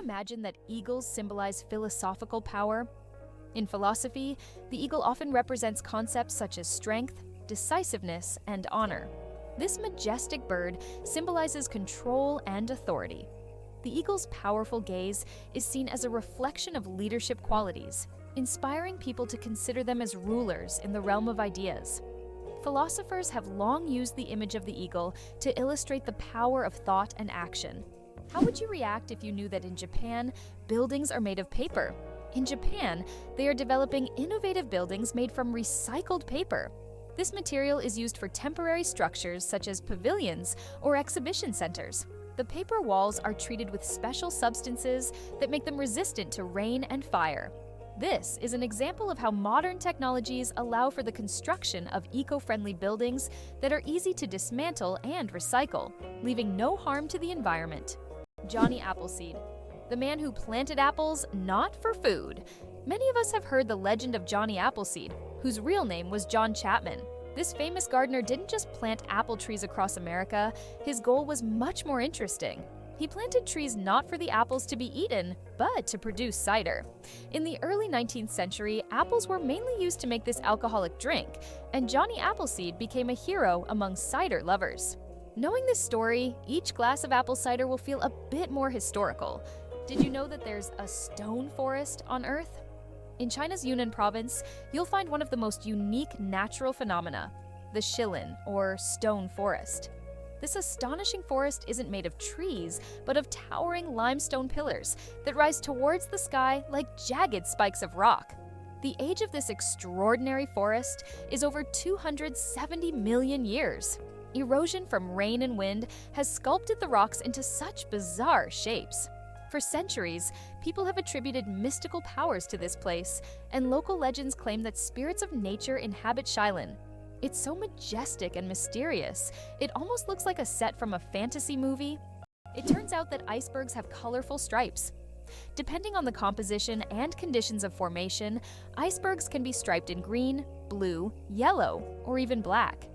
imagine that eagles symbolize philosophical power? In philosophy, the eagle often represents concepts such as strength, decisiveness, and honor. This majestic bird symbolizes control and authority. The eagle's powerful gaze is seen as a reflection of leadership qualities, inspiring people to consider them as rulers in the realm of ideas. Philosophers have long used the image of the eagle to illustrate the power of thought and action. How would you react if you knew that in Japan, buildings are made of paper? In Japan, they are developing innovative buildings made from recycled paper. This material is used for temporary structures such as pavilions or exhibition centers. The paper walls are treated with special substances that make them resistant to rain and fire. This is an example of how modern technologies allow for the construction of eco-friendly buildings that are easy to dismantle and recycle, leaving no harm to the environment. Johnny Appleseed, the man who planted apples not for food. Many of us have heard the legend of Johnny Appleseed, whose real name was John Chapman. This famous gardener didn't just plant apple trees across America, his goal was much more interesting. He planted trees not for the apples to be eaten, but to produce cider. In the early 19th century, apples were mainly used to make this alcoholic drink, and Johnny Appleseed became a hero among cider lovers. Knowing this story, each glass of apple cider will feel a bit more historical. Did you know that there's a stone forest on Earth? In China's Yunnan province, you'll find one of the most unique natural phenomena, the shilin, or stone forest. This astonishing forest isn't made of trees, but of towering limestone pillars that rise towards the sky like jagged spikes of rock. The age of this extraordinary forest is over 270 million years. Erosion from rain and wind has sculpted the rocks into such bizarre shapes. For centuries, people have attributed mystical powers to this place, and local legends claim that spirits of nature inhabit Shilin. It's so majestic and mysterious, it almost looks like a set from a fantasy movie. It turns out that icebergs have colorful stripes. Depending on the composition and conditions of formation, icebergs can be striped in green, blue, yellow, or even black.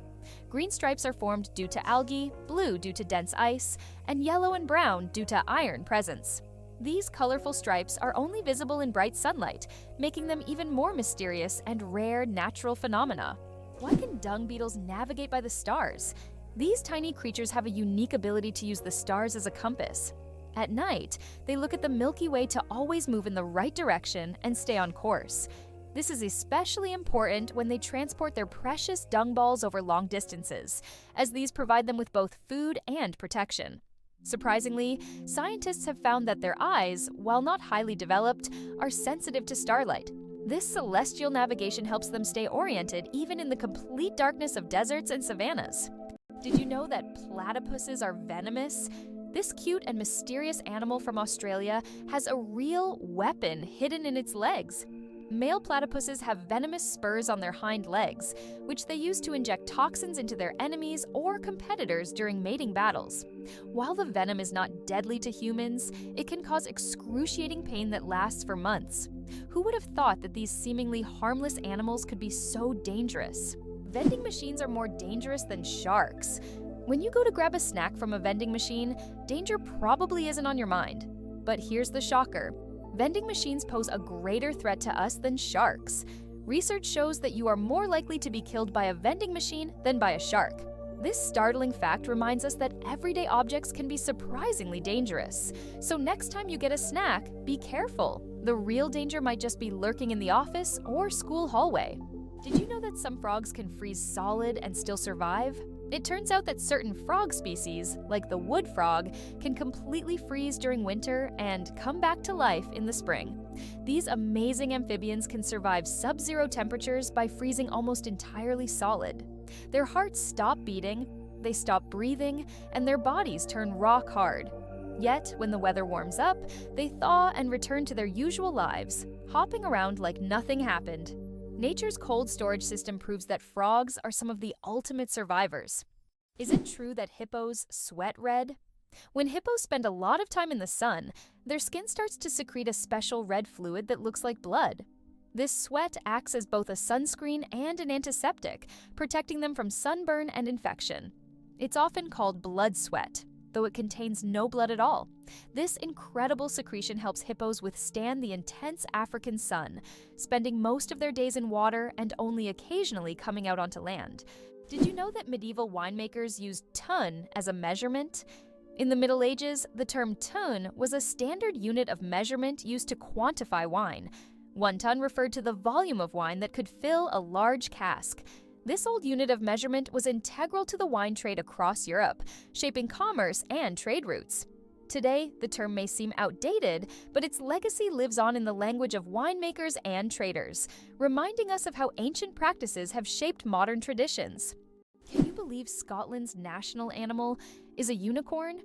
Green stripes are formed due to algae, blue due to dense ice, and yellow and brown due to iron presence. These colorful stripes are only visible in bright sunlight, making them even more mysterious and rare natural phenomena. Why can dung beetles navigate by the stars? These tiny creatures have a unique ability to use the stars as a compass. At night, they look at the Milky Way to always move in the right direction and stay on course. This is especially important when they transport their precious dung balls over long distances, as these provide them with both food and protection. Surprisingly, scientists have found that their eyes, while not highly developed, are sensitive to starlight. This celestial navigation helps them stay oriented even in the complete darkness of deserts and savannas. Did you know that platypuses are venomous? This cute and mysterious animal from Australia has a real weapon hidden in its legs. Male platypuses have venomous spurs on their hind legs, which they use to inject toxins into their enemies or competitors during mating battles. While the venom is not deadly to humans, it can cause excruciating pain that lasts for months. Who would have thought that these seemingly harmless animals could be so dangerous? Vending machines are more dangerous than sharks. When you go to grab a snack from a vending machine, danger probably isn't on your mind. But here's the shocker. Vending machines pose a greater threat to us than sharks. Research shows that you are more likely to be killed by a vending machine than by a shark. This startling fact reminds us that everyday objects can be surprisingly dangerous. So next time you get a snack, be careful. The real danger might just be lurking in the office or school hallway. Did you know that some frogs can freeze solid and still survive? It turns out that certain frog species, like the wood frog, can completely freeze during winter and come back to life in the spring. These amazing amphibians can survive sub-zero temperatures by freezing almost entirely solid. Their hearts stop beating, they stop breathing, and their bodies turn rock hard. Yet, when the weather warms up, they thaw and return to their usual lives, hopping around like nothing happened. Nature's cold storage system proves that frogs are some of the ultimate survivors. Is it true that hippos sweat red? When hippos spend a lot of time in the sun, their skin starts to secrete a special red fluid that looks like blood. This sweat acts as both a sunscreen and an antiseptic, protecting them from sunburn and infection. It's often called blood sweat. though it contains no blood at all. This incredible secretion helps hippos withstand the intense African sun, spending most of their days in water and only occasionally coming out onto land. Did you know that medieval winemakers used ton as a measurement? In the Middle Ages, the term ton was a standard unit of measurement used to quantify wine. 1 ton referred to the volume of wine that could fill a large cask. This old unit of measurement was integral to the wine trade across Europe, shaping commerce and trade routes. Today, the term may seem outdated, but its legacy lives on in the language of winemakers and traders, reminding us of how ancient practices have shaped modern traditions. Can you believe Scotland's national animal is a unicorn?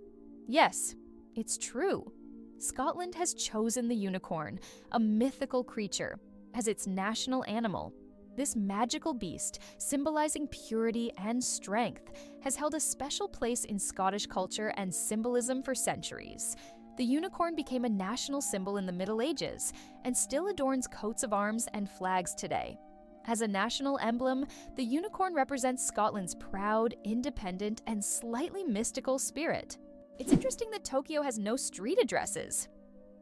Yes, it's true. Scotland has chosen the unicorn, a mythical creature, as its national animal. This magical beast, symbolizing purity and strength, has held a special place in Scottish culture and symbolism for centuries. The unicorn became a national symbol in the Middle Ages and still adorns coats of arms and flags today. As a national emblem, the unicorn represents Scotland's proud, independent, and slightly mystical spirit. It's interesting that Tokyo has no street addresses.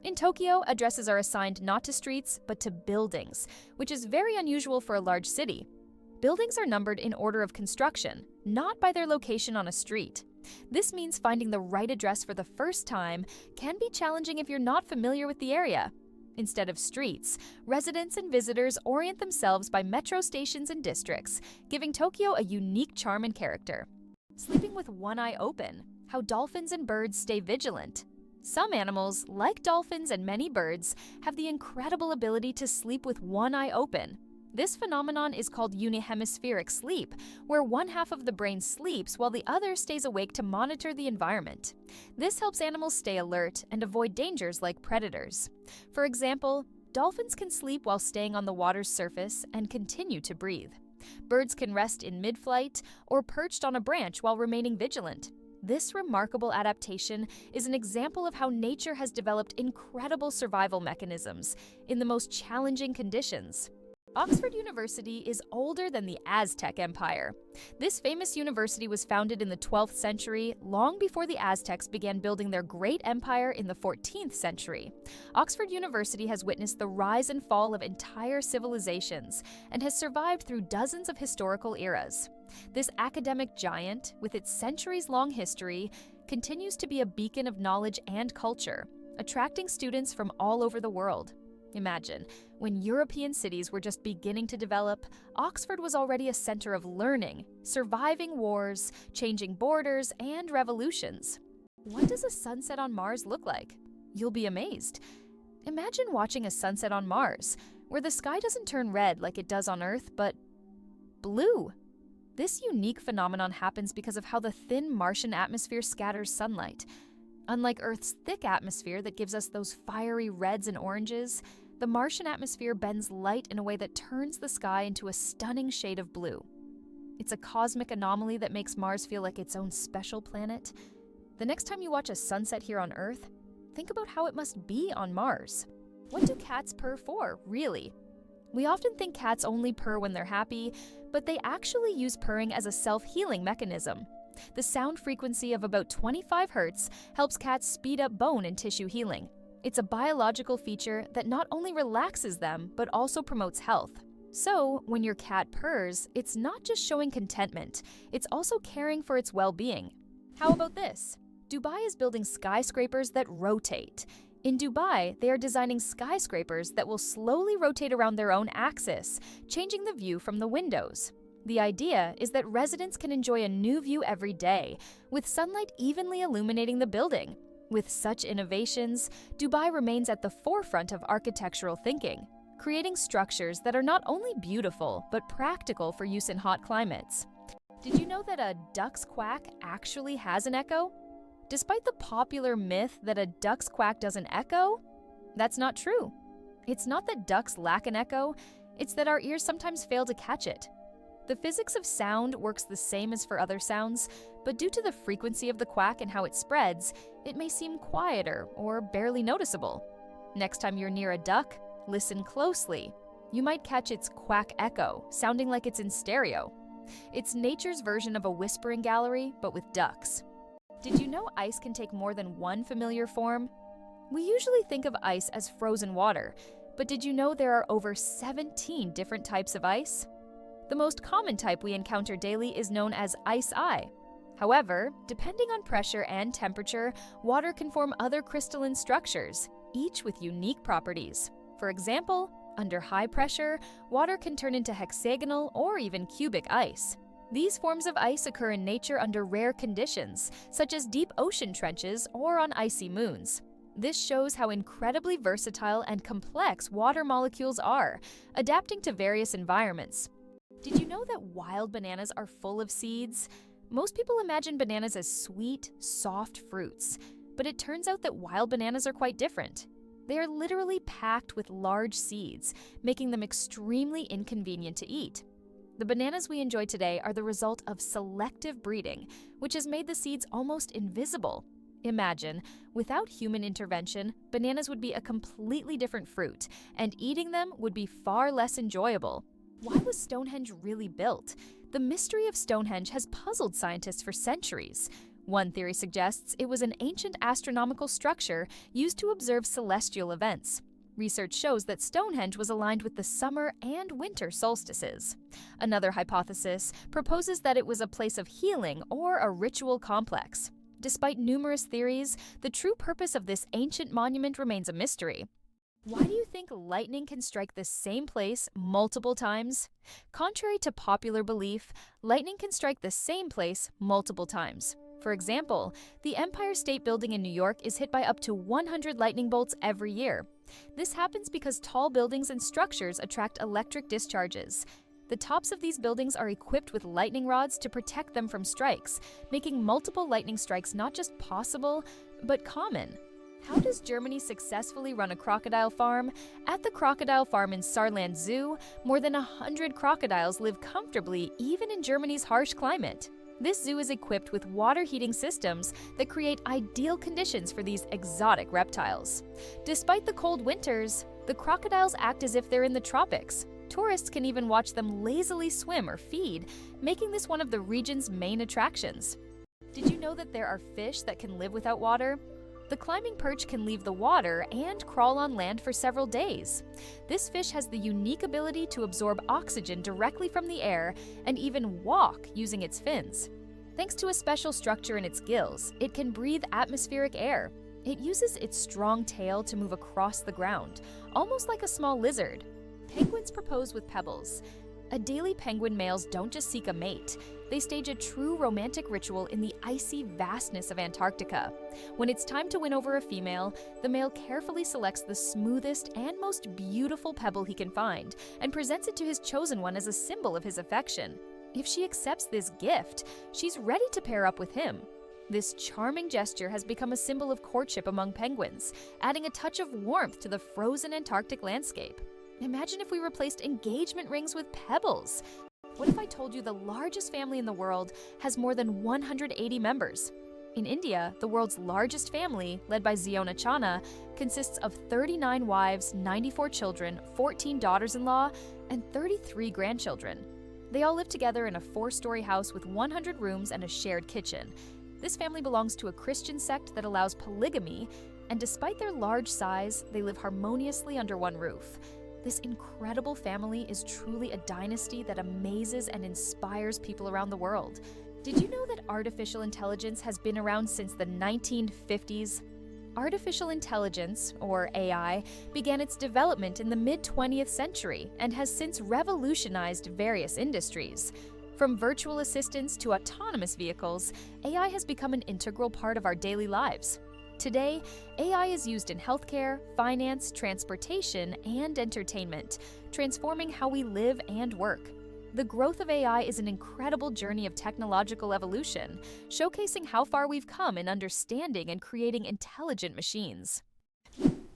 In Tokyo, addresses are assigned not to streets, but to buildings, which is very unusual for a large city. Buildings are numbered in order of construction, not by their location on a street. This means finding the right address for the first time can be challenging if you're not familiar with the area. Instead of streets, residents and visitors orient themselves by metro stations and districts, giving Tokyo a unique charm and character. Sleeping with one eye open, how dolphins and birds stay vigilant. Some animals, like dolphins and many birds, have the incredible ability to sleep with one eye open. This phenomenon is called unihemispheric sleep, where one half of the brain sleeps while the other stays awake to monitor the environment. This helps animals stay alert and avoid dangers like predators. For example, dolphins can sleep while staying on the water's surface and continue to breathe. Birds can rest in mid-flight or perched on a branch while remaining vigilant. This remarkable adaptation is an example of how nature has developed incredible survival mechanisms in the most challenging conditions. Oxford University is older than the Aztec Empire. This famous university was founded in the 12th century, long before the Aztecs began building their great empire in the 14th century. Oxford University has witnessed the rise and fall of entire civilizations and has survived through dozens of historical eras. This academic giant, with its centuries-long history, continues to be a beacon of knowledge and culture, attracting students from all over the world. Imagine, when European cities were just beginning to develop, Oxford was already a center of learning, surviving wars, changing borders, and revolutions. What does a sunset on Mars look like? You'll be amazed. Imagine watching a sunset on Mars, where the sky doesn't turn red like it does on Earth, but blue. This unique phenomenon happens because of how the thin Martian atmosphere scatters sunlight. Unlike Earth's thick atmosphere that gives us those fiery reds and oranges, the Martian atmosphere bends light in a way that turns the sky into a stunning shade of blue. It's a cosmic anomaly that makes Mars feel like its own special planet. The next time you watch a sunset here on Earth, think about how it must be on Mars. What do cats purr for, really? We often think cats only purr when they're happy, but they actually use purring as a self-healing mechanism. The sound frequency of about 25 Hz helps cats speed up bone and tissue healing. It's a biological feature that not only relaxes them, but also promotes health. So, when your cat purrs, it's not just showing contentment, it's also caring for its well-being. How about this? Dubai is building skyscrapers that rotate. In Dubai, they are designing skyscrapers that will slowly rotate around their own axis, changing the view from the windows. The idea is that residents can enjoy a new view every day, with sunlight evenly illuminating the building. With such innovations, Dubai remains at the forefront of architectural thinking, creating structures that are not only beautiful, but practical for use in hot climates. Did you know that a duck's quack actually has an echo? Despite the popular myth that a duck's quack doesn't echo, that's not true. It's not that ducks lack an echo, it's that our ears sometimes fail to catch it. The physics of sound works the same as for other sounds, but due to the frequency of the quack and how it spreads, it may seem quieter or barely noticeable. Next time you're near a duck, listen closely. You might catch its quack echo, sounding like it's in stereo. It's nature's version of a whispering gallery, but with ducks. Did you know ice can take more than one familiar form? We usually think of ice as frozen water, but did you know there are over 17 different types of ice? The most common type we encounter daily is known as ice. However, depending on pressure and temperature, water can form other crystalline structures, each with unique properties. For example, under high pressure, water can turn into hexagonal or even cubic ice. These forms of ice occur in nature under rare conditions, such as deep ocean trenches or on icy moons. This shows how incredibly versatile and complex water molecules are, adapting to various environments. Did you know that wild bananas are full of seeds? Most people imagine bananas as sweet, soft fruits, but it turns out that wild bananas are quite different. They are literally packed with large seeds, making them extremely inconvenient to eat. The bananas we enjoy today are the result of selective breeding, which has made the seeds almost invisible. Imagine, without human intervention, bananas would be a completely different fruit, and eating them would be far less enjoyable. Why was Stonehenge really built? The mystery of Stonehenge has puzzled scientists for centuries. One theory suggests it was an ancient astronomical structure used to observe celestial events. Research shows that Stonehenge was aligned with the summer and winter solstices. Another hypothesis proposes that it was a place of healing or a ritual complex. Despite numerous theories, the true purpose of this ancient monument remains a mystery. Why do you think lightning can strike the same place multiple times? Contrary to popular belief, lightning can strike the same place multiple times. For example, the Empire State Building in New York is hit by up to 100 lightning bolts every year. This happens because tall buildings and structures attract electric discharges. The tops of these buildings are equipped with lightning rods to protect them from strikes, making multiple lightning strikes not just possible, but common. How does Germany successfully run a crocodile farm? At the crocodile farm in Saarland Zoo, more than 100 crocodiles live comfortably even in Germany's harsh climate. This zoo is equipped with water heating systems that create ideal conditions for these exotic reptiles. Despite the cold winters, the crocodiles act as if they're in the tropics. Tourists can even watch them lazily swim or feed, making this one of the region's main attractions. Did you know that there are fish that can live without water? The climbing perch can leave the water and crawl on land for several days. This fish has the unique ability to absorb oxygen directly from the air and even walk using its fins. Thanks to a special structure in its gills, it can breathe atmospheric air. It uses its strong tail to move across the ground, almost like a small lizard. Penguins propose with pebbles. Adelie penguin males don't just seek a mate. They stage a true romantic ritual in the icy vastness of Antarctica. When it's time to win over a female, the male carefully selects the smoothest and most beautiful pebble he can find and presents it to his chosen one as a symbol of his affection. If she accepts this gift, she's ready to pair up with him. This charming gesture has become a symbol of courtship among penguins, adding a touch of warmth to the frozen Antarctic landscape. Imagine if we replaced engagement rings with pebbles. What if I told you the largest family in the world has more than 180 members? In India, the world's largest family, led by Ziona Chana, consists of 39 wives, 94 children, 14 daughters-in-law, and 33 grandchildren. They all live together in a 4-story house with 100 rooms and a shared kitchen. This family belongs to a Christian sect that allows polygamy, and despite their large size, they live harmoniously under one roof. This incredible family is truly a dynasty that amazes and inspires people around the world. Did you know that artificial intelligence has been around since the 1950s? Artificial intelligence, or AI, began its development in the mid-20th century and has since revolutionized various industries. From virtual assistants to autonomous vehicles, AI has become an integral part of our daily lives. Today, AI is used in healthcare, finance, transportation, and entertainment, transforming how we live and work. The growth of AI is an incredible journey of technological evolution, showcasing how far we've come in understanding and creating intelligent machines.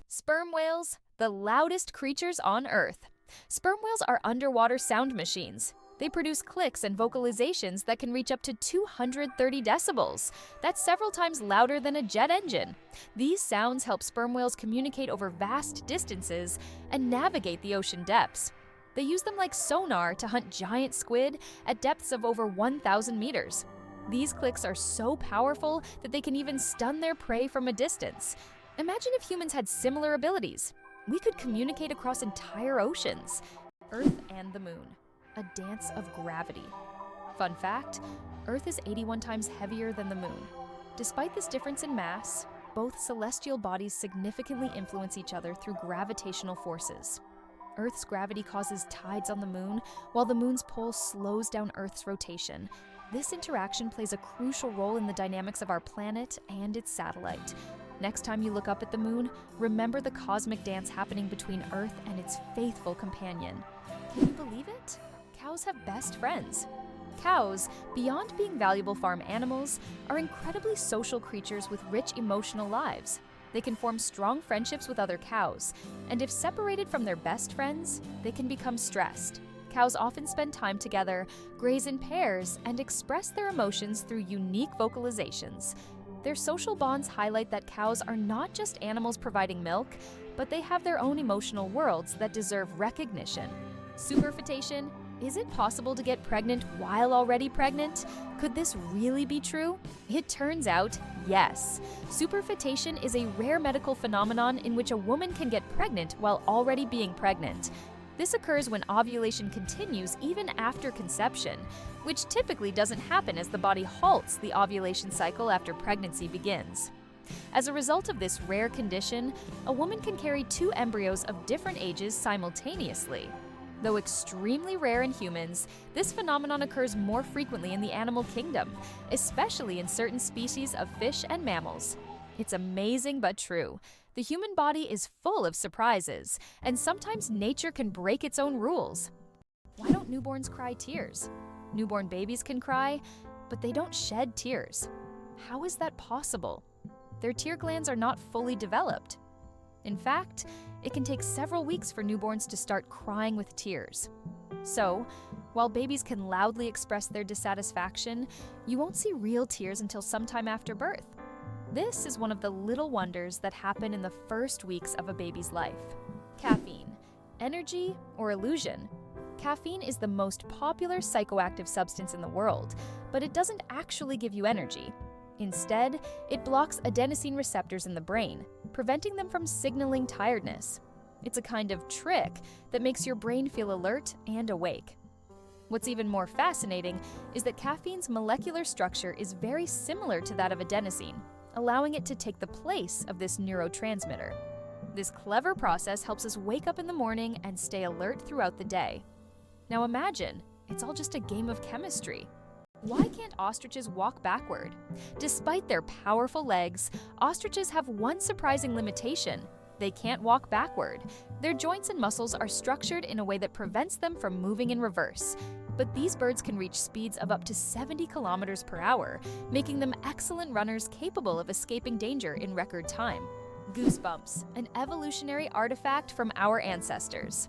Sperm whales, the loudest creatures on Earth. Sperm whales are underwater sound machines. They produce clicks and vocalizations that can reach up to 230 decibels. That's several times louder than a jet engine. These sounds help sperm whales communicate over vast distances and navigate the ocean depths. They use them like sonar to hunt giant squid at depths of over 1,000 meters. These clicks are so powerful that they can even stun their prey from a distance. Imagine if humans had similar abilities. We could communicate across entire oceans. Earth and the Moon, a dance of gravity. Fun fact, Earth is 81 times heavier than the Moon. Despite this difference in mass, both celestial bodies significantly influence each other through gravitational forces. Earth's gravity causes tides on the Moon, while the Moon's pull slows down Earth's rotation. This interaction plays a crucial role in the dynamics of our planet and its satellite. Next time you look up at the Moon, remember the cosmic dance happening between Earth and its faithful companion. Can you believe it? Cows have best friends. Cows, beyond being valuable farm animals, are incredibly social creatures with rich emotional lives. They can form strong friendships with other cows, and if separated from their best friends, they can become stressed. Cows often spend time together, graze in pairs, and express their emotions through unique vocalizations. Their social bonds highlight that cows are not just animals providing milk, but they have their own emotional worlds that deserve recognition. Superfetation. Is it possible to get pregnant while already pregnant? Could this really be true? It turns out, yes. Superfetation is a rare medical phenomenon in which a woman can get pregnant while already being pregnant. This occurs when ovulation continues even after conception, which typically doesn't happen as the body halts the ovulation cycle after pregnancy begins. As a result of this rare condition, a woman can carry 2 embryos of different ages simultaneously. Though extremely rare in humans, this phenomenon occurs more frequently in the animal kingdom, especially in certain species of fish and mammals. It's amazing but true. The human body is full of surprises, and sometimes nature can break its own rules. Why don't newborns cry tears? Newborn babies can cry, but they don't shed tears. How is that possible? Their tear glands are not fully developed. In fact, it can take several weeks for newborns to start crying with tears. So, while babies can loudly express their dissatisfaction, you won't see real tears until sometime after birth. This is one of the little wonders that happen in the first weeks of a baby's life. Caffeine, energy or illusion? Caffeine is the most popular psychoactive substance in the world, but it doesn't actually give you energy. Instead, it blocks adenosine receptors in the brain, preventing them from signaling tiredness. It's a kind of trick that makes your brain feel alert and awake. What's even more fascinating is that caffeine's molecular structure is very similar to that of adenosine, allowing it to take the place of this neurotransmitter. This clever process helps us wake up in the morning and stay alert throughout the day. Now imagine, it's all just a game of chemistry. Why can't ostriches walk backward? Despite their powerful legs, ostriches have one surprising limitation. They can't walk backward. Their joints and muscles are structured in a way that prevents them from moving in reverse. But these birds can reach speeds of up to 70 kilometers per hour, making them excellent runners capable of escaping danger in record time. Goosebumps, an evolutionary artifact from our ancestors.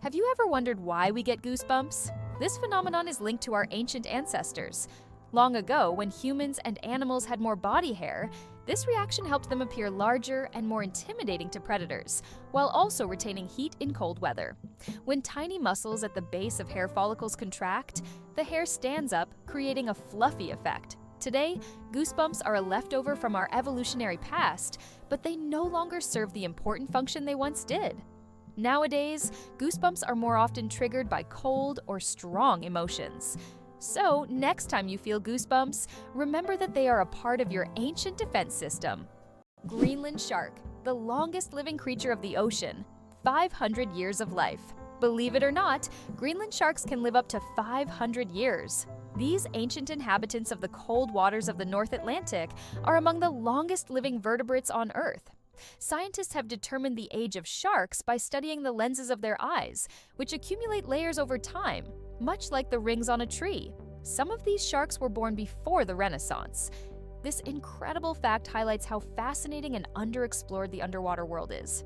Have you ever wondered why we get goosebumps? This phenomenon is linked to our ancient ancestors. Long ago, when humans and animals had more body hair, this reaction helped them appear larger and more intimidating to predators, while also retaining heat in cold weather. When tiny muscles at the base of hair follicles contract, the hair stands up, creating a fluffy effect. Today, goosebumps are a leftover from our evolutionary past, but they no longer serve the important function they once did. Nowadays, goosebumps are more often triggered by cold or strong emotions. So, next time you feel goosebumps, remember that they are a part of your ancient defense system. Greenland shark, the longest living creature of the ocean, 500 years of life. Believe it or not, Greenland sharks can live up to 500 years. These ancient inhabitants of the cold waters of the North Atlantic are among the longest living vertebrates on Earth. Scientists have determined the age of sharks by studying the lenses of their eyes, which accumulate layers over time, much like the rings on a tree. Some of these sharks were born before the Renaissance. This incredible fact highlights how fascinating and underexplored the underwater world is.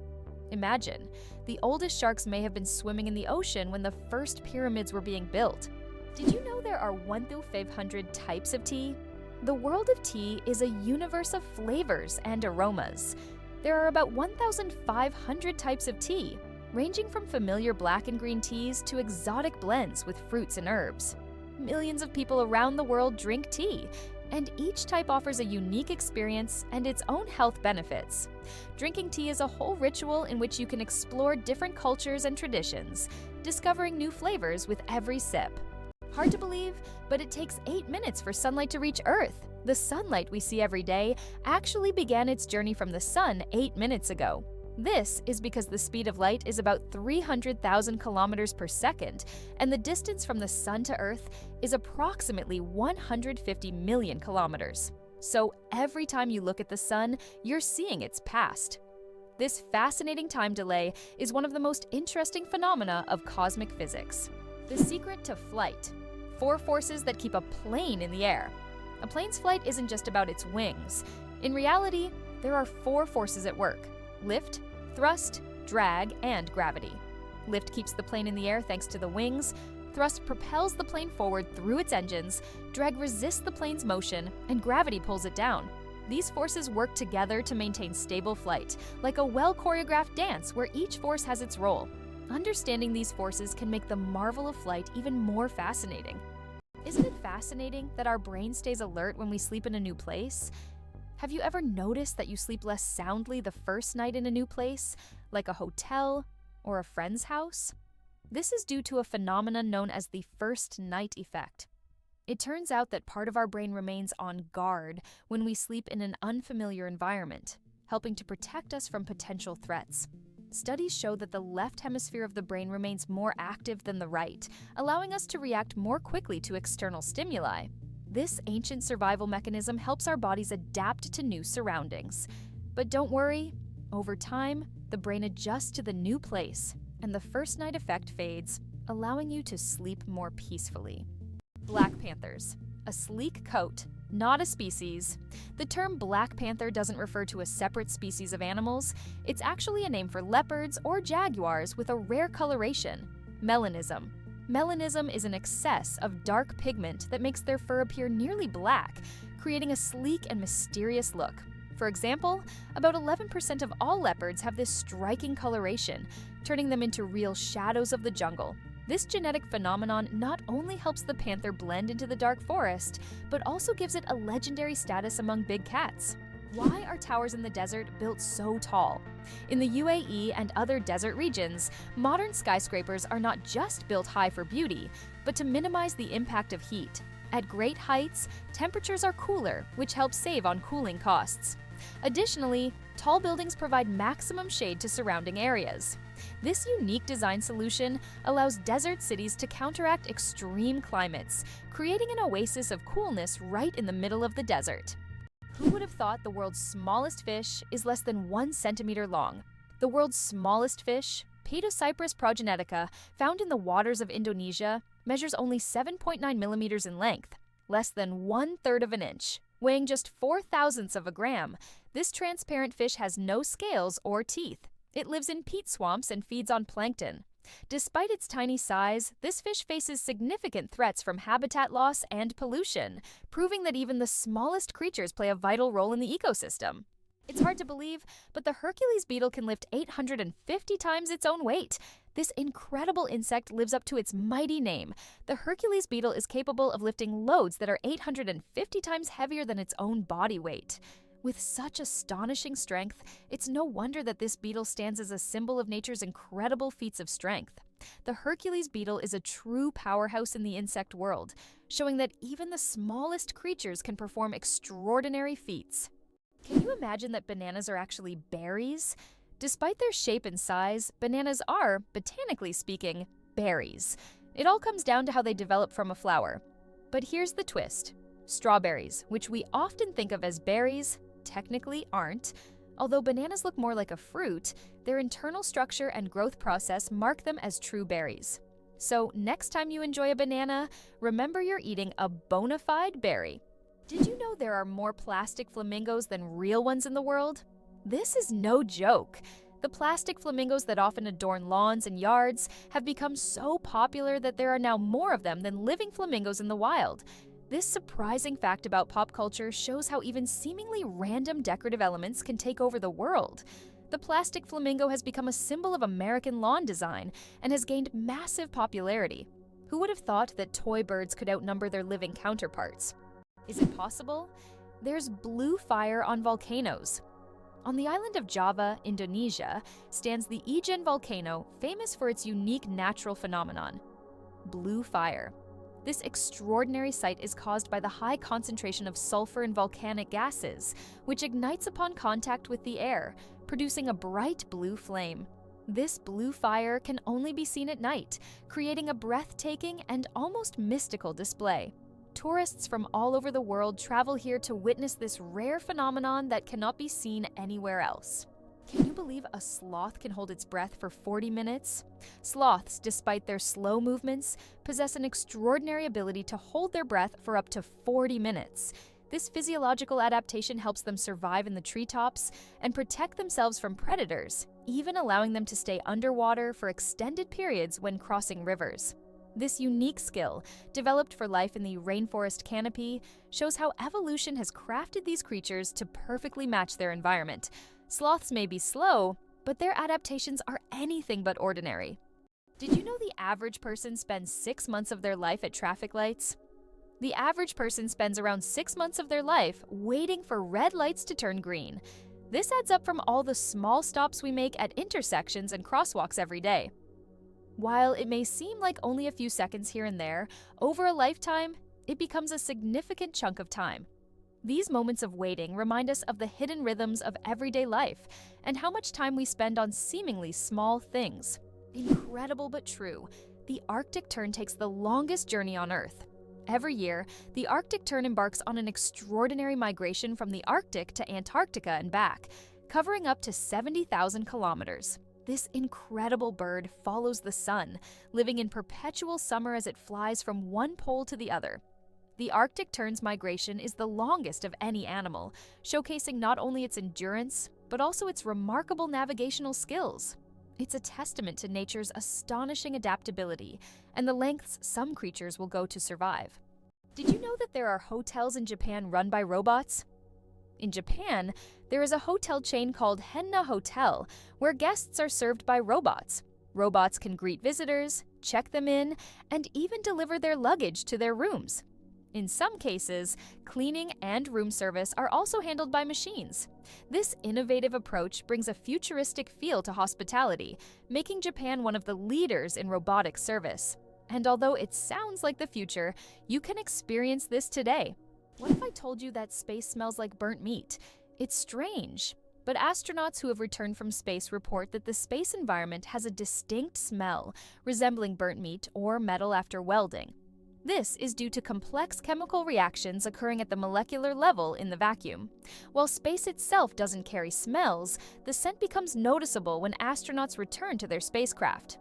Imagine, the oldest sharks may have been swimming in the ocean when the first pyramids were being built. Did you know there are 1 through 500 types of tea? The world of tea is a universe of flavors and aromas. There are about 1,500 types of tea, ranging from familiar black and green teas to exotic blends with fruits and herbs. Millions of people around the world drink tea, and each type offers a unique experience and its own health benefits. Drinking tea is a whole ritual in which you can explore different cultures and traditions, discovering new flavors with every sip. Hard to believe, but it takes 8 minutes for sunlight to reach Earth. The sunlight we see every day actually began its journey from the sun 8 minutes ago. This is because the speed of light is about 300,000 kilometers per second, and the distance from the sun to Earth is approximately 150 million kilometers. So every time you look at the sun, you're seeing its past. This fascinating time delay is one of the most interesting phenomena of cosmic physics. The secret to flight. 4 forces that keep a plane in the air. A plane's flight isn't just about its wings. In reality, there are 4 forces at work: lift, thrust, drag, and gravity. Lift keeps the plane in the air thanks to the wings, thrust propels the plane forward through its engines, drag resists the plane's motion, and gravity pulls it down. These forces work together to maintain stable flight, like a well-choreographed dance where each force has its role. Understanding these forces can make the marvel of flight even more fascinating. Isn't it fascinating that our brain stays alert when we sleep in a new place? Have you ever noticed that you sleep less soundly the first night in a new place, like a hotel or a friend's house? This is due to a phenomenon known as the first night effect. It turns out that part of our brain remains on guard when we sleep in an unfamiliar environment, helping to protect us from potential threats. Studies show that the left hemisphere of the brain remains more active than the right, allowing us to react more quickly to external stimuli. This ancient survival mechanism helps our bodies adapt to new surroundings. But don't worry, over time, the brain adjusts to the new place, and the first night effect fades, allowing you to sleep more peacefully. Black panthers. A sleek coat, not a species. The term black panther doesn't refer to a separate species of animals. It's actually a name for leopards or jaguars with a rare coloration: melanism. Melanism is an excess of dark pigment that makes their fur appear nearly black, creating a sleek and mysterious look. For example, about 11% of all leopards have this striking coloration, turning them into real shadows of the jungle. This genetic phenomenon not only helps the panther blend into the dark forest, but also gives it a legendary status among big cats. Why are towers in the desert built so tall? In the UAE and other desert regions, modern skyscrapers are not just built high for beauty, but to minimize the impact of heat. At great heights, temperatures are cooler, which helps save on cooling costs. Additionally, tall buildings provide maximum shade to surrounding areas. This unique design solution allows desert cities to counteract extreme climates, creating an oasis of coolness right in the middle of the desert. Who would have thought the world's smallest fish is less than 1 centimeter long? The world's smallest fish, Petocyprus progenetica, found in the waters of Indonesia, measures only 7.9 millimeters in length, less than 1/3 of an inch. Weighing just 0.004 of a gram, this transparent fish has no scales or teeth. It lives in peat swamps and feeds on plankton. Despite its tiny size, this fish faces significant threats from habitat loss and pollution, proving that even the smallest creatures play a vital role in the ecosystem. It's hard to believe, but the Hercules beetle can lift 850 times its own weight. This incredible insect lives up to its mighty name. The Hercules beetle is capable of lifting loads that are 850 times heavier than its own body weight. With such astonishing strength, it's no wonder that this beetle stands as a symbol of nature's incredible feats of strength. The Hercules beetle is a true powerhouse in the insect world, showing that even the smallest creatures can perform extraordinary feats. Can you imagine that bananas are actually berries? Despite their shape and size, bananas are, botanically speaking, berries. It all comes down to how they develop from a flower. But here's the twist. Strawberries, which we often think of as berries, technically aren't. Although bananas look more like a fruit, their internal structure and growth process mark them as true berries. So next time you enjoy a banana, remember you're eating a bona fide berry. Did you know there are more plastic flamingos than real ones in the world? This is no joke. The plastic flamingos that often adorn lawns and yards have become so popular that there are now more of them than living flamingos in the wild. This surprising fact about pop culture shows how even seemingly random decorative elements can take over the world. The plastic flamingo has become a symbol of American lawn design and has gained massive popularity. Who would have thought that toy birds could outnumber their living counterparts? Is it possible? There's blue fire on volcanoes. On the island of Java, Indonesia, stands the Ijen volcano, famous for its unique natural phenomenon, blue fire. This extraordinary sight is caused by the high concentration of sulfur in volcanic gases, which ignites upon contact with the air, producing a bright blue flame. This blue fire can only be seen at night, creating a breathtaking and almost mystical display. Tourists from all over the world travel here to witness this rare phenomenon that cannot be seen anywhere else. Can you believe a sloth can hold its breath for 40 minutes? Sloths, despite their slow movements, possess an extraordinary ability to hold their breath for up to 40 minutes. This physiological adaptation helps them survive in the treetops and protect themselves from predators, even allowing them to stay underwater for extended periods when crossing rivers. This unique skill, developed for life in the rainforest canopy, shows how evolution has crafted these creatures to perfectly match their environment. Sloths may be slow, but their adaptations are anything but ordinary. Did you know the average person spends 6 months of their life at traffic lights? The average person spends around 6 months of their life waiting for red lights to turn green. This adds up from all the small stops we make at intersections and crosswalks every day. While it may seem like only a few seconds here and there, over a lifetime, it becomes a significant chunk of time. These moments of waiting remind us of the hidden rhythms of everyday life and how much time we spend on seemingly small things. Incredible but true, the Arctic tern takes the longest journey on Earth. Every year, the Arctic tern embarks on an extraordinary migration from the Arctic to Antarctica and back, covering up to 70,000 kilometers. This incredible bird follows the sun, living in perpetual summer as it flies from one pole to the other. The Arctic tern's migration is the longest of any animal, showcasing not only its endurance, but also its remarkable navigational skills. It's a testament to nature's astonishing adaptability and the lengths some creatures will go to survive. Did you know that there are hotels in Japan run by robots? In Japan, there is a hotel chain called Henna Hotel, where guests are served by robots. Robots can greet visitors, check them in, and even deliver their luggage to their rooms. In some cases, cleaning and room service are also handled by machines. This innovative approach brings a futuristic feel to hospitality, making Japan one of the leaders in robotic service. And although it sounds like the future, you can experience this today. What if I told you that space smells like burnt meat? It's strange, but astronauts who have returned from space report that the space environment has a distinct smell, resembling burnt meat or metal after welding. This is due to complex chemical reactions occurring at the molecular level in the vacuum. While space itself doesn't carry smells, the scent becomes noticeable when astronauts return to their spacecraft.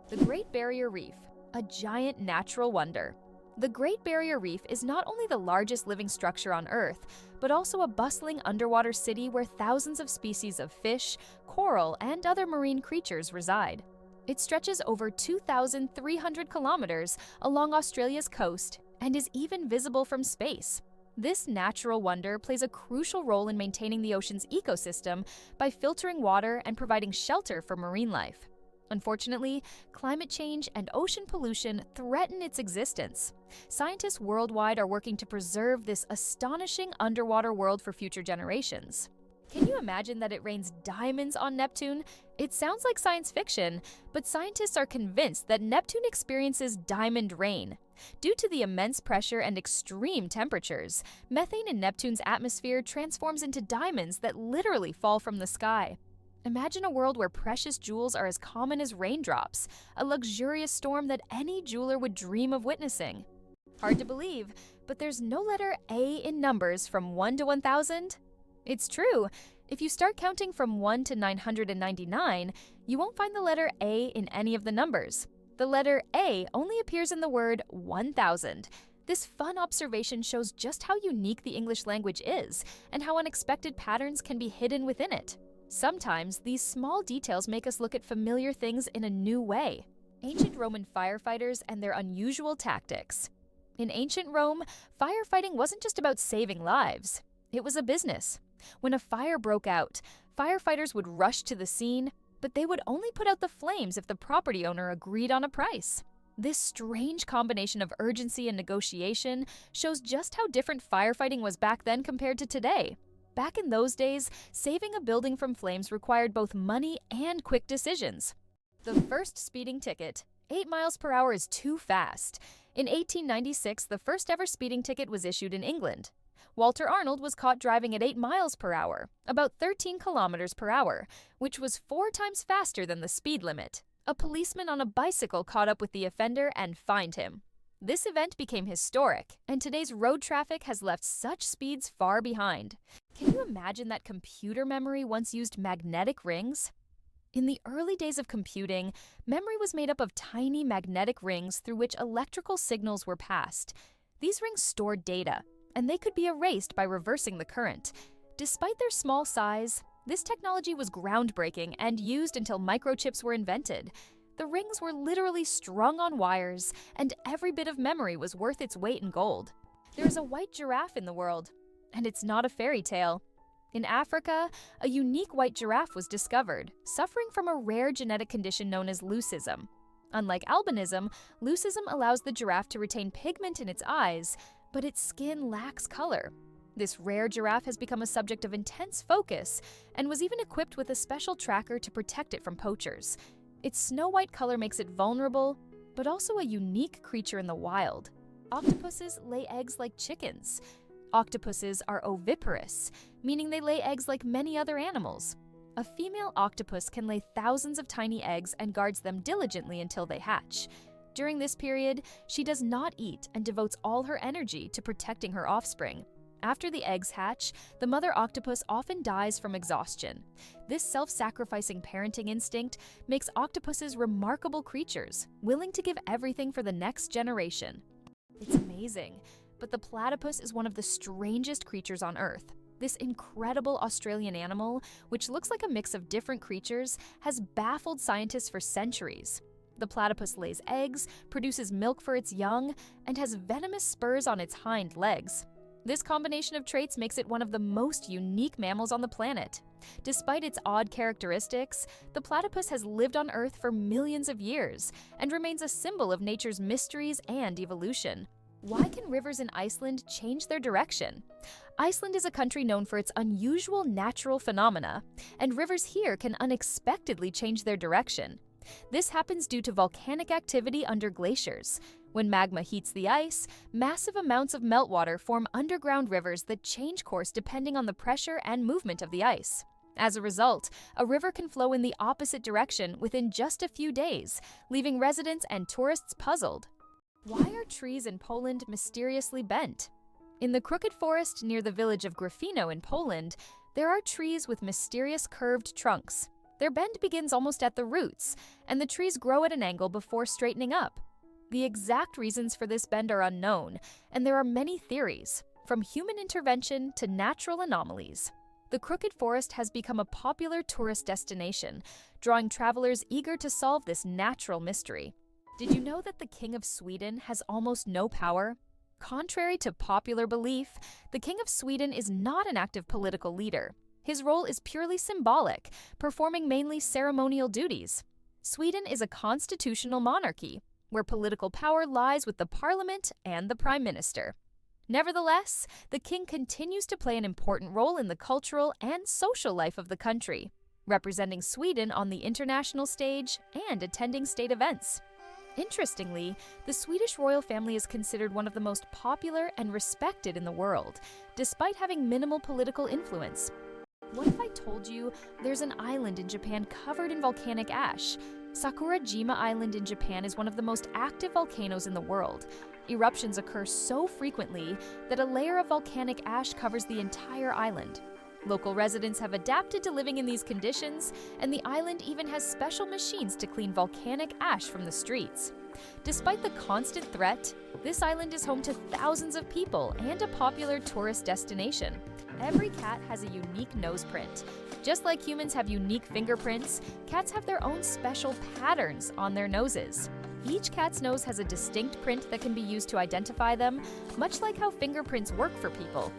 The Great Barrier Reef, a giant natural wonder. The Great Barrier Reef is not only the largest living structure on Earth, but also a bustling underwater city where thousands of species of fish, coral, and other marine creatures reside. It stretches over 2,300 kilometers along Australia's coast and is even visible from space. This natural wonder plays a crucial role in maintaining the ocean's ecosystem by filtering water and providing shelter for marine life. Unfortunately, climate change and ocean pollution threaten its existence. Scientists worldwide are working to preserve this astonishing underwater world for future generations. Can you imagine that it rains diamonds on Neptune? It sounds like science fiction, but scientists are convinced that Neptune experiences diamond rain. Due to the immense pressure and extreme temperatures, methane in Neptune's atmosphere transforms into diamonds that literally fall from the sky. Imagine a world where precious jewels are as common as raindrops, a luxurious storm that any jeweler would dream of witnessing. Hard to believe, but there's no letter A in numbers from 1 to 1,000. It's true. If you start counting from 1 to 999, you won't find the letter A in any of the numbers. The letter A only appears in the word 1,000. This fun observation shows just how unique the English language is and how unexpected patterns can be hidden within it. Sometimes, these small details make us look at familiar things in a new way. Ancient Roman firefighters and their unusual tactics. In ancient Rome, firefighting wasn't just about saving lives. It was a business. When a fire broke out, firefighters would rush to the scene, but they would only put out the flames if the property owner agreed on a price. This strange combination of urgency and negotiation shows just how different firefighting was back then compared to today. Back in those days, saving a building from flames required both money and quick decisions. The first speeding ticket. 8 miles per hour is too fast. In 1896, the first ever speeding ticket was issued in England. Walter Arnold was caught driving at 8 miles per hour, about 13 kilometers per hour, which was 4 times faster than the speed limit. A policeman on a bicycle caught up with the offender and fined him. This event became historic, and today's road traffic has left such speeds far behind. Can you imagine that computer memory once used magnetic rings? In the early days of computing, memory was made up of tiny magnetic rings through which electrical signals were passed. These rings stored data, and they could be erased by reversing the current. Despite their small size, this technology was groundbreaking and used until microchips were invented. The rings were literally strung on wires, and every bit of memory was worth its weight in gold. There is a white giraffe in the world, and it's not a fairy tale. In Africa, a unique white giraffe was discovered, suffering from a rare genetic condition known as leucism. Unlike albinism, leucism allows the giraffe to retain pigment in its eyes, but its skin lacks color. This rare giraffe has become a subject of intense focus and was even equipped with a special tracker to protect it from poachers. Its snow-white color makes it vulnerable, but also a unique creature in the wild. Octopuses lay eggs like chickens. Octopuses are oviparous, meaning they lay eggs like many other animals. A female octopus can lay thousands of tiny eggs and guards them diligently until they hatch. During this period, she does not eat and devotes all her energy to protecting her offspring. After the eggs hatch, the mother octopus often dies from exhaustion. This self-sacrificing parenting instinct makes octopuses remarkable creatures, willing to give everything for the next generation. It's amazing, but the platypus is one of the strangest creatures on Earth. This incredible Australian animal, which looks like a mix of different creatures, has baffled scientists for centuries. The platypus lays eggs, produces milk for its young, and has venomous spurs on its hind legs. This combination of traits makes it one of the most unique mammals on the planet. Despite its odd characteristics, the platypus has lived on Earth for millions of years and remains a symbol of nature's mysteries and evolution. Why can rivers in Iceland change their direction? Iceland is a country known for its unusual natural phenomena, and rivers here can unexpectedly change their direction. This happens due to volcanic activity under glaciers. When magma heats the ice, massive amounts of meltwater form underground rivers that change course depending on the pressure and movement of the ice. As a result, a river can flow in the opposite direction within just a few days, leaving residents and tourists puzzled. Why are trees in Poland mysteriously bent? In the crooked forest near the village of Grafino in Poland, there are trees with mysterious curved trunks. Their bend begins almost at the roots, and the trees grow at an angle before straightening up. The exact reasons for this bend are unknown, and there are many theories, from human intervention to natural anomalies. The crooked forest has become a popular tourist destination, drawing travelers eager to solve this natural mystery. Did you know that the King of Sweden has almost no power? Contrary to popular belief, the King of Sweden is not an active political leader. His role is purely symbolic, performing mainly ceremonial duties. Sweden is a constitutional monarchy, where political power lies with the parliament and the prime minister. Nevertheless, the king continues to play an important role in the cultural and social life of the country, representing Sweden on the international stage and attending state events. Interestingly, the Swedish royal family is considered one of the most popular and respected in the world, despite having minimal political influence. What if I told you there's an island in Japan covered in volcanic ash? Sakurajima Island in Japan is one of the most active volcanoes in the world. Eruptions occur so frequently that a layer of volcanic ash covers the entire island. Local residents have adapted to living in these conditions, and the island even has special machines to clean volcanic ash from the streets. Despite the constant threat, this island is home to thousands of people and a popular tourist destination. Every cat has a unique nose print. Just like humans have unique fingerprints, cats have their own special patterns on their noses. Each cat's nose has a distinct print that can be used to identify them, much like how fingerprints work for people.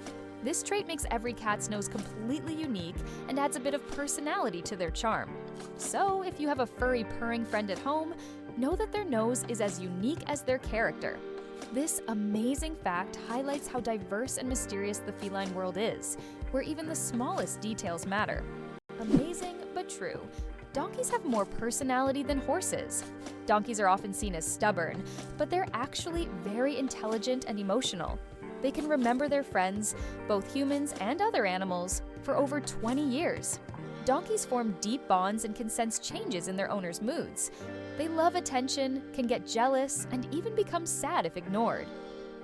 This trait makes every cat's nose completely unique and adds a bit of personality to their charm. So, if you have a furry purring friend at home, know that their nose is as unique as their character. This amazing fact highlights how diverse and mysterious the feline world is, where even the smallest details matter. Amazing but true. Donkeys have more personality than horses. Donkeys are often seen as stubborn, but they're actually very intelligent and emotional. They can remember their friends, both humans and other animals, for over 20 years. Donkeys form deep bonds and can sense changes in their owner's moods. They love attention, can get jealous, and even become sad if ignored.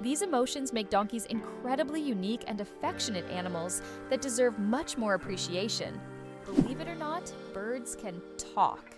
These emotions make donkeys incredibly unique and affectionate animals that deserve much more appreciation. Believe it or not, birds can talk.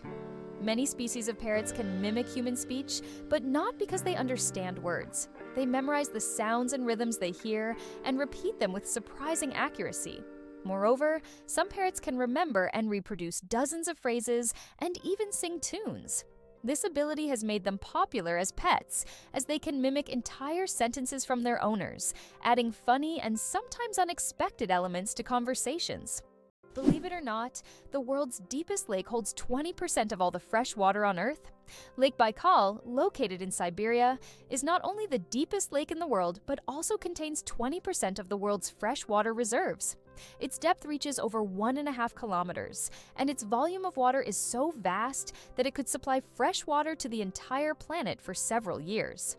Many species of parrots can mimic human speech, but not because they understand words. They memorize the sounds and rhythms they hear and repeat them with surprising accuracy. Moreover, some parrots can remember and reproduce dozens of phrases and even sing tunes. This ability has made them popular as pets, as they can mimic entire sentences from their owners, adding funny and sometimes unexpected elements to conversations. Believe it or not, the world's deepest lake holds 20% of all the fresh water on Earth. Lake Baikal, located in Siberia, is not only the deepest lake in the world, but also contains 20% of the world's freshwater reserves. Its depth reaches over 1.5 kilometers, and its volume of water is so vast that it could supply fresh water to the entire planet for several years.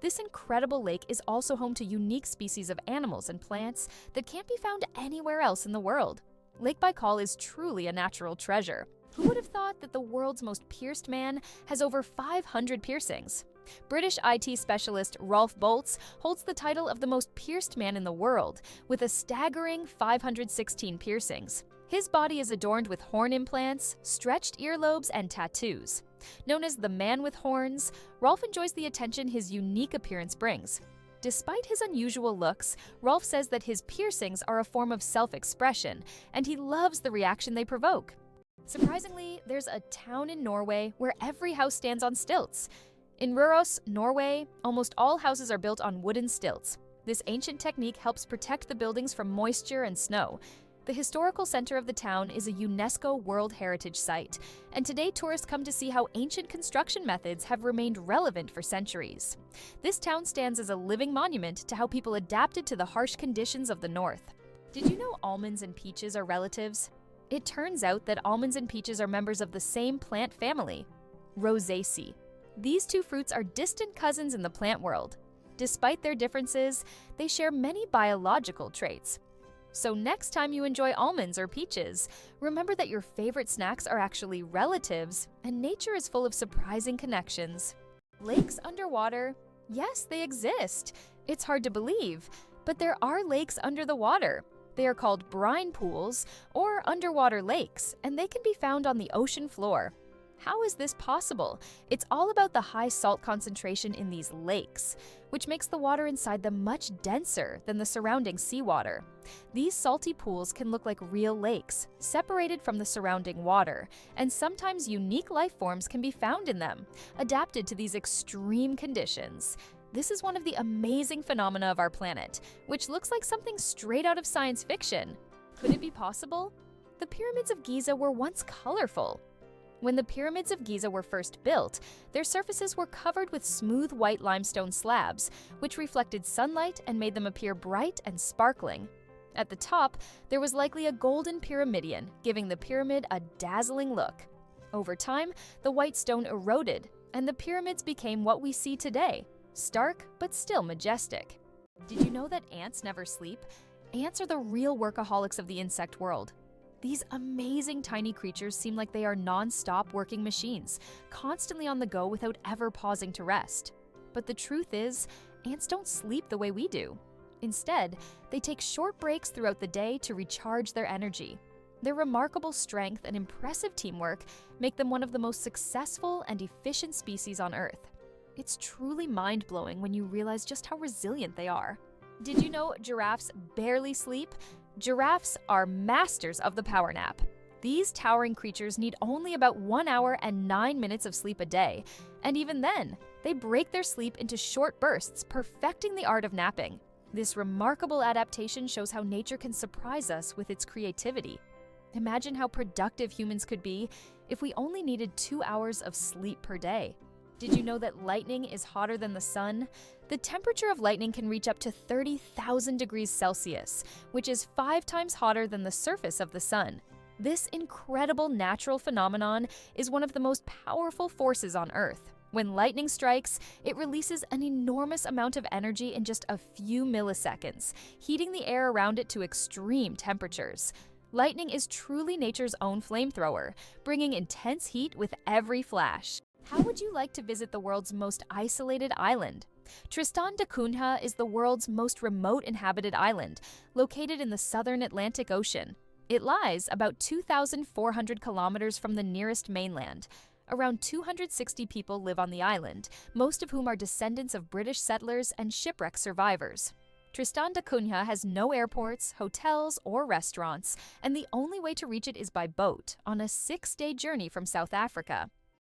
This incredible lake is also home to unique species of animals and plants that can't be found anywhere else in the world. Lake Baikal is truly a natural treasure. Who would have thought that the world's most pierced man has over 500 piercings? British IT specialist Rolf Boltz holds the title of the most pierced man in the world, with a staggering 516 piercings. His body is adorned with horn implants, stretched earlobes, and tattoos. Known as the man with horns, Rolf enjoys the attention his unique appearance brings. Despite his unusual looks, Rolf says that his piercings are a form of self-expression, and he loves the reaction they provoke. Surprisingly, there's a town in Norway where every house stands on stilts. In Røros, Norway, almost all houses are built on wooden stilts. This ancient technique helps protect the buildings from moisture and snow. The historical center of the town is a UNESCO World Heritage Site, and today tourists come to see how ancient construction methods have remained relevant for centuries. This town stands as a living monument to how people adapted to the harsh conditions of the north. Did you know almonds and peaches are relatives? It turns out that almonds and peaches are members of the same plant family, Rosaceae. These two fruits are distant cousins in the plant world. Despite their differences, they share many biological traits. So next time you enjoy almonds or peaches, remember that your favorite snacks are actually relatives, and nature is full of surprising connections. Lakes underwater? Yes, they exist. It's hard to believe, but there are lakes under the water. They are called brine pools or underwater lakes, and they can be found on the ocean floor. How is this possible? It's all about the high salt concentration in these lakes, which makes the water inside them much denser than the surrounding seawater. These salty pools can look like real lakes, separated from the surrounding water, and sometimes unique life forms can be found in them, adapted to these extreme conditions. This is one of the amazing phenomena of our planet, which looks like something straight out of science fiction. Could it be possible? The pyramids of Giza were once colorful. When the pyramids of Giza were first built, their surfaces were covered with smooth white limestone slabs, which reflected sunlight and made them appear bright and sparkling. At the top, there was likely a golden pyramidion, giving the pyramid a dazzling look. Over time, the white stone eroded, and the pyramids became what we see today, stark but still majestic. Did you know that ants never sleep? Ants are the real workaholics of the insect world. These amazing tiny creatures seem like they are non-stop working machines, constantly on the go without ever pausing to rest. But the truth is, ants don't sleep the way we do. Instead, they take short breaks throughout the day to recharge their energy. Their remarkable strength and impressive teamwork make them one of the most successful and efficient species on Earth. It's truly mind-blowing when you realize just how resilient they are. Did you know giraffes barely sleep? Giraffes are masters of the power nap. These towering creatures need only about 1 hour and 9 minutes of sleep a day, and even then, they break their sleep into short bursts, perfecting the art of napping. This remarkable adaptation shows how nature can surprise us with its creativity. Imagine how productive humans could be if we only needed 2 hours of sleep per day. Did you know that lightning is hotter than the sun? The temperature of lightning can reach up to 30,000 degrees Celsius, which is 5 times hotter than the surface of the sun. This incredible natural phenomenon is one of the most powerful forces on Earth. When lightning strikes, it releases an enormous amount of energy in just a few milliseconds, heating the air around it to extreme temperatures. Lightning is truly nature's own flamethrower, bringing intense heat with every flash. How would you like to visit the world's most isolated island? Tristan da Cunha is the world's most remote inhabited island, located in the southern Atlantic Ocean. It lies about 2,400 kilometers from the nearest mainland. Around 260 people live on the island, most of whom are descendants of British settlers and shipwreck survivors. Tristan da Cunha has no airports, hotels, or restaurants, and the only way to reach it is by boat, on a 6-day journey from South Africa.